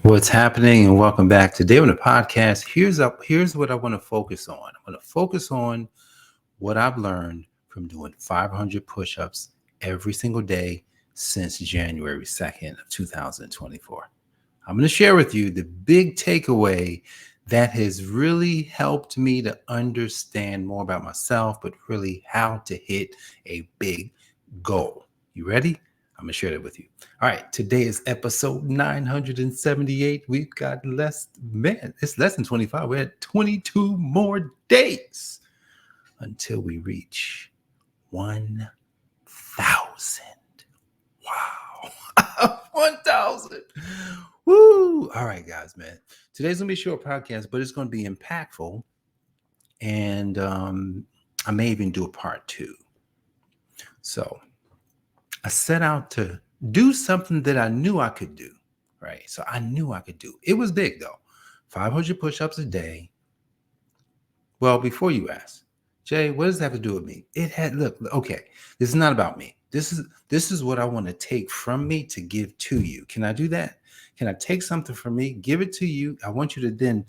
What's happening, and welcome back. Today on the podcast, here's what I want to focus on. I want to focus on what I've learned from doing 500 push-ups every single day since January 2nd of 2024. I'm going to share with you the big takeaway that has really helped me to understand more about myself, but really how to hit a big goal. You ready? I'm going to share that with you. All right, today is episode 978. We've got it's less than 25. We had 22 more days until we reach 1,000. Wow. 1,000. Woo. All right, guys, man. Today's going to be a short podcast, but it's going to be impactful. And I may even do a part 2. So I set out to do something that I knew I could do, right? So I knew I could do. It was big, though. 500 push-ups a day. Well, before you ask, Jay, what does that have to do with me? Okay, this is not about me. This is what I want to take from me to give to you. Can I do that? Can I take something from me, give it to you? I want you to then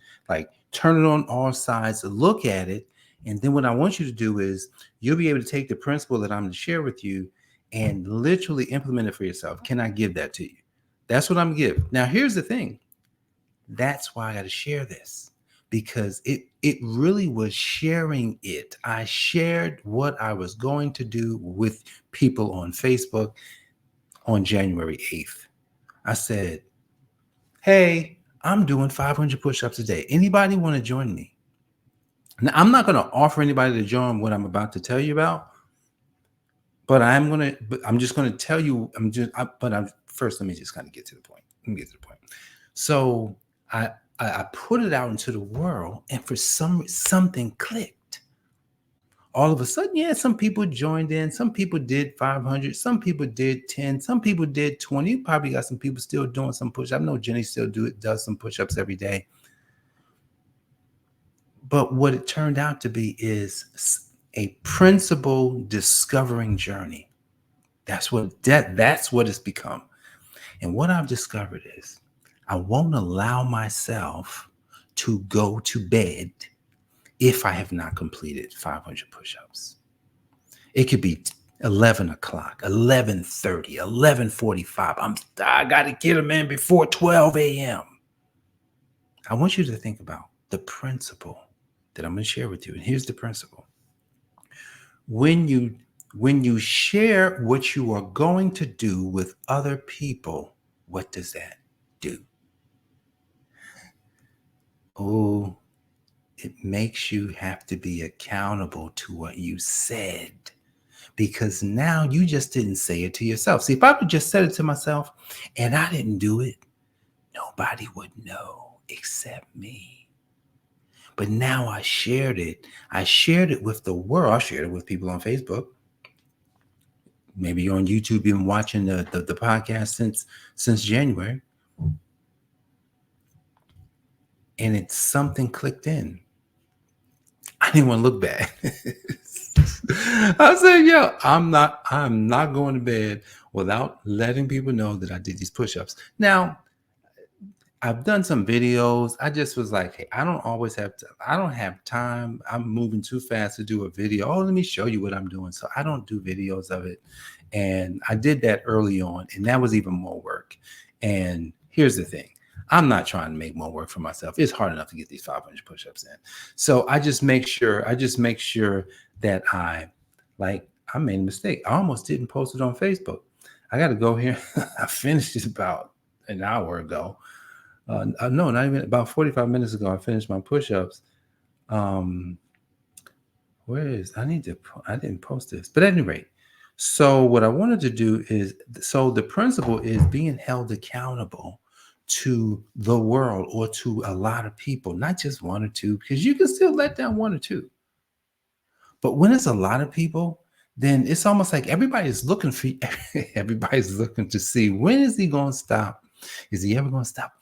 turn it on all sides, look at it. And then what I want you to do is you'll be able to take the principle that I'm going to share with you and literally implement it for yourself. Can I give that to you? That's what I'm going to give. Now, here's the thing. That's why I got to share this, because it really was sharing it. I shared what I was going to do with people on Facebook on January 8th. I said, hey, I'm doing 500 push-ups a day. Anybody want to join me? Now, I'm not going to offer anybody to join what I'm about to tell you about. But I'm just going to tell you, first, let me just kind of get to the point. So I put it out into the world, and for something clicked. All of a sudden, some people joined in. Some people did 500. Some people did 10. Some people did 20. You probably got some people still doing some push-ups. I know Jenny still does some push-ups every day. But what it turned out to be is a principle discovering journey. That's what it's become. And what I've discovered is I won't allow myself to go to bed if I have not completed 500 push-ups. It could be 11 o'clock, 11:30, 11:45. I got to get them in before 12 a.m. I want you to think about the principle that I'm going to share with you. And here's the principle. When you share what you are going to do with other people, what does that do? Oh, it makes you have to be accountable to what you said, because now you just didn't say it to yourself. See, if I would just said it to myself and I didn't do it, nobody would know except me. But now I shared it. I shared it with the world. I shared it with people on Facebook. Maybe you're on YouTube, you've been watching the podcast since January. And it's something clicked in. I didn't want to look bad. I said, I'm not going to bed without letting people know that I did these push-ups. Now, I've done some videos. I just was like, hey, I don't have time. I'm moving too fast to do a video. Oh, let me show you what I'm doing. So I don't do videos of it. And I did that early on, and that was even more work. And here's the thing. I'm not trying to make more work for myself. It's hard enough to get these 500 push-ups in. So I just make sure that I made a mistake. I almost didn't post it on Facebook. I got to go here. I finished it about an hour ago. No, not even about 45 minutes ago. I finished my push-ups. I didn't post this, but at any rate. So what I wanted to do is, the principle is being held accountable to the world or to a lot of people, not just one or two, because you can still let down one or two. But when it's a lot of people, then it's almost like everybody's looking to see, when is he going to stop? Is he ever going to stop?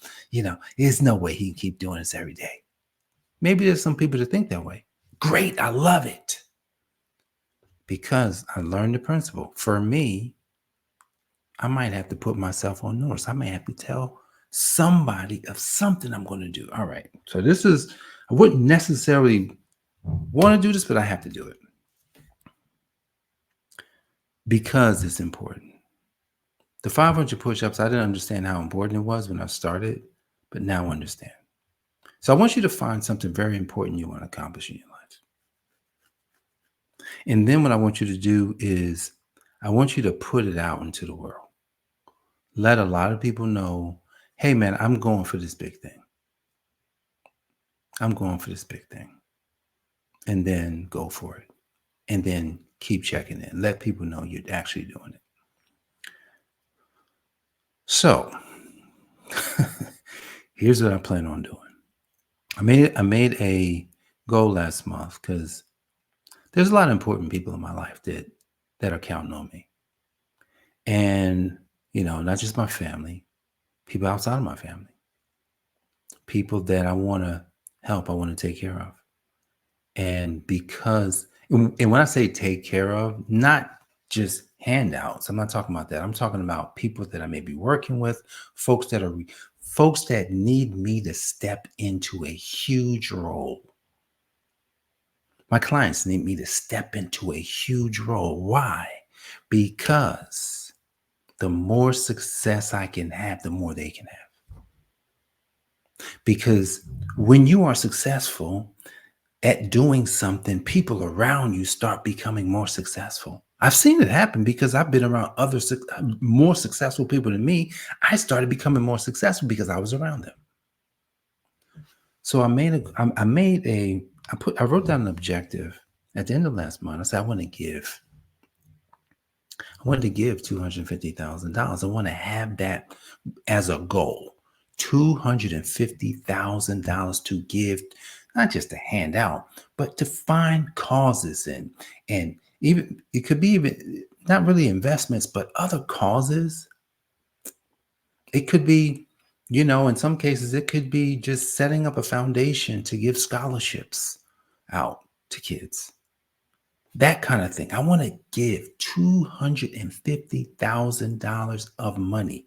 There's no way he can keep doing this every day. Maybe there's some people that think that way. Great. I love it. Because I learned the principle. For me, I might have to put myself on notice. I may have to tell somebody of something I'm going to do. All right. So I wouldn't necessarily want to do this, but I have to do it because it's important. The 500 push-ups, I didn't understand how important it was when I started, but now I understand. So I want you to find something very important you want to accomplish in your life. And then what I want you to do is I want you to put it out into the world. Let a lot of people know, hey, man, I'm going for this big thing. I'm going for this big thing. And then go for it. And then keep checking in. Let people know you're actually doing it. So here's what I plan on doing. I made a goal last month because there's a lot of important people in my life that are counting on me. And, not just my family, people outside of my family, people that I want to help, I want to take care of. And when I say take care of, not just handouts, I'm not talking about that. I'm talking about people that I may be working with, folks that need me to step into a huge role. My clients need me to step into a huge role. Why? Because the more success I can have, the more they can have. Because when you are successful at doing something, people around you start becoming more successful. I've seen it happen because I've been around other more successful people than me. I started becoming more successful because I was around them. So I wrote down an objective at the end of last month. I said, I wanted to give $250,000. I want to have that as a goal. $250,000 to give, not just to hand out, but to find causes and even it could be even not really investments, but other causes. It could be, in some cases, it could be just setting up a foundation to give scholarships out to kids. That kind of thing. I want to give $250,000 of money.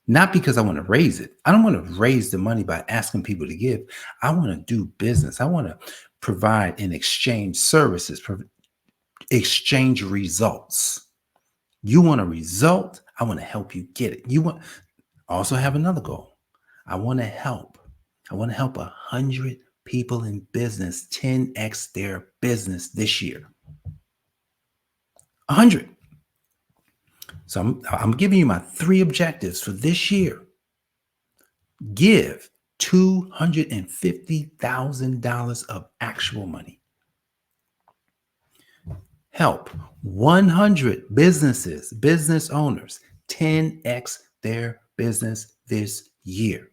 Not because I want to raise it. I don't want to raise the money by asking people to give. I want to do business. I want to provide and exchange services, exchange results. You want a result? I want to help you get it. I also have another goal. I want to help 100 people in business 10x their business this year. 100. So I'm giving you my 3 objectives for this year. Give $250,000 of actual money. Help 100 business owners 10x their business this year.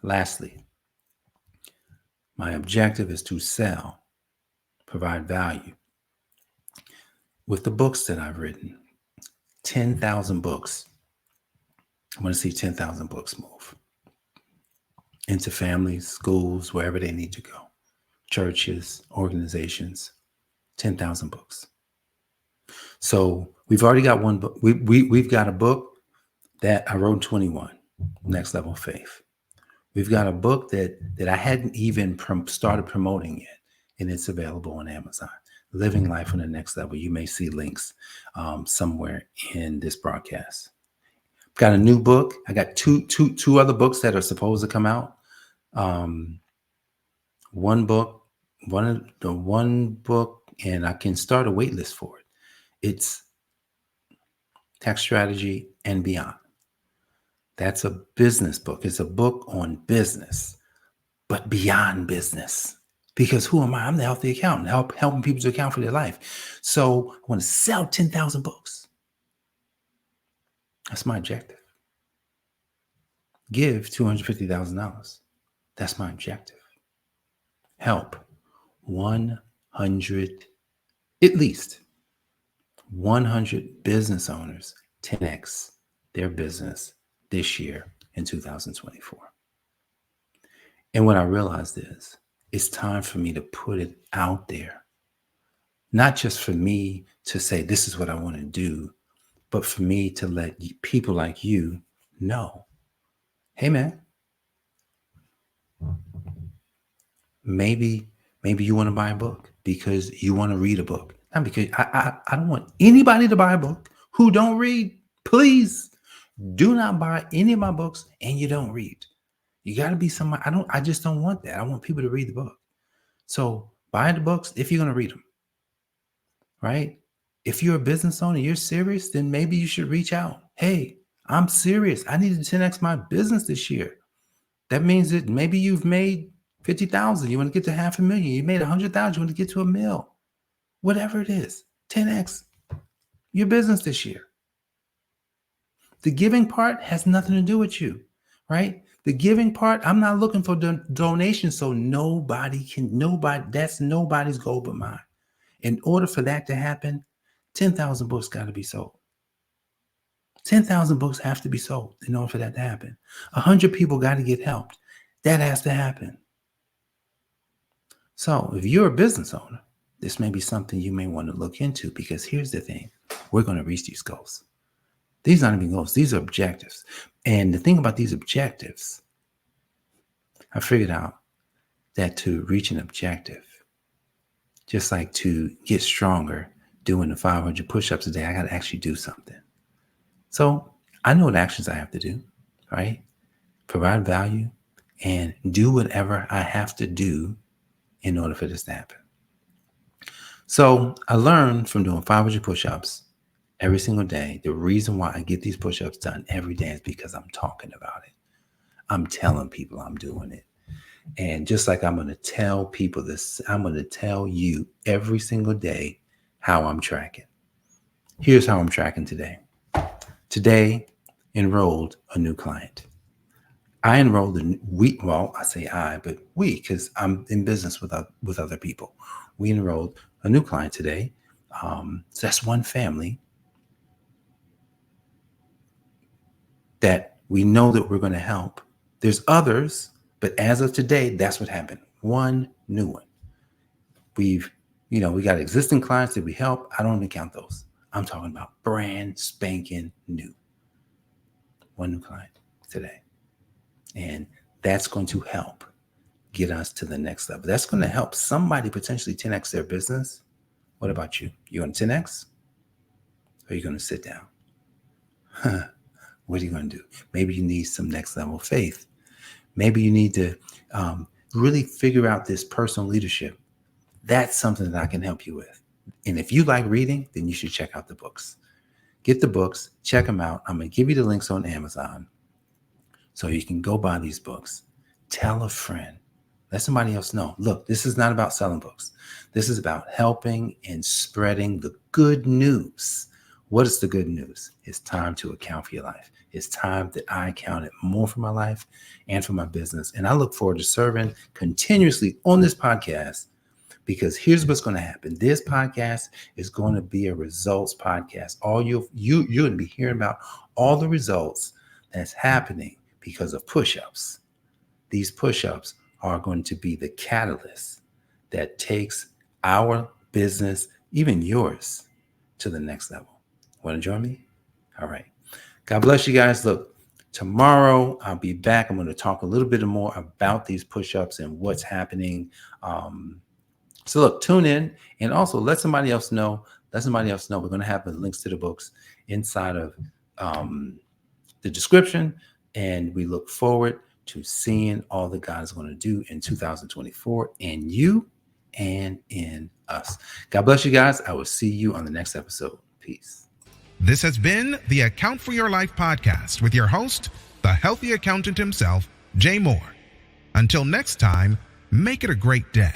Lastly, my objective is to provide value with the books that I've written. 10,000 books. I want to see 10,000 books move into families, schools, wherever they need to go, churches, organizations. 10,000 books. So we've already got one book. We've got a book that I wrote in 21, Next Level Faith. We've got a book that I hadn't even started promoting yet, and it's available on Amazon. Living Life on the Next Level. You may see links somewhere in this broadcast. Got a new book. I got two other books that are supposed to come out. One book, and I can start a wait list for it. It's Tax Strategy and Beyond. That's a business book. It's a book on business, but beyond business. Because who am I? I'm the healthy accountant, helping people to account for their life. So I want to sell 10,000 books. That's my objective. Give $250,000. That's my objective. Help 100, at least 100 business owners 10x their business this year in 2024. And what I realized is it's time for me to put it out there. Not just for me to say, this is what I want to do, but for me to let people like you know Hey, man, maybe you want to buy a book because you want to read a book. Not because I don't want anybody to buy a book who don't read. Please do not buy any of my books and you don't read. You got to be somebody. I just don't want that. I want people to read the book. So buy the books if you're going to read them, right? If you're a business owner, you're serious, then maybe you should reach out. Hey, I'm serious. I need to 10x my business this year. That means that maybe you've made 50,000. You want to get to 500,000. You made 100,000. You want to get to $1 million. Whatever it is, 10x your business this year. The giving part has nothing to do with you, right? The giving part, I'm not looking for donations, so that's nobody's goal but mine. In order for that to happen, 10,000 books got to be sold. 10,000 books have to be sold in order for that to happen. 100 people got to get helped. That has to happen. So if you're a business owner, this may be something you may want to look into, because here's the thing. We're going to reach these goals. These aren't even goals. These are objectives. And the thing about these objectives, I figured out that to reach an objective, just like to get stronger, doing the 500 push-ups a day, I got to actually do something. So I know what actions I have to do, right? Provide value and do whatever I have to do in order for this to happen. So I learned from doing 500 push-ups every single day. The reason why I get these push-ups done every day is because I'm talking about it. I'm telling people I'm doing it. And just like I'm going to tell people this, I'm going to tell you every single day how I'm tracking. Here's how I'm tracking today. Today, enrolled a new client. I enrolled I say I, but we, because I'm in business with other people. We enrolled a new client today. So that's one family that we know that we're going to help. There's others, but as of today, that's what happened. One new one. We got existing clients that we help. I don't even count those. I'm talking about brand spanking new. One new client today. And that's going to help get us to the next level. That's going to help somebody potentially 10x their business. What about you? You going to 10x? Or are you going to sit down? What are you going to do? Maybe you need some next level faith. Maybe you need to really figure out this personal leadership. That's something that I can help you with. And if you like reading, then you should check out the books. Get the books, check them out. I'm going to give you the links on Amazon so you can go buy these books. Tell a friend. Let somebody else know. Look, this is not about selling books. This is about helping and spreading the good news. What is the good news? It's time to account for your life. It's time that I accounted more for my life and for my business. And I look forward to serving continuously on this podcast, because here's what's going to happen. This podcast is going to be a results podcast. You're going to be hearing about all the results that's happening because of push-ups. These push-ups are going to be the catalyst that takes our business, even yours, to the next level. Want to join me? All right. God bless you guys. Look, tomorrow I'll be back. I'm going to talk a little bit more about these push-ups and what's happening. So look, tune in, and also let somebody else know. We're going to have the links to the books inside of the description. And we look forward to seeing all that God is going to do in 2024 in you and in us. God bless you guys. I will see you on the next episode. Peace. This has been the Account for Your Life podcast with your host, the healthy accountant himself, Jay Moore. Until next time, make it a great day.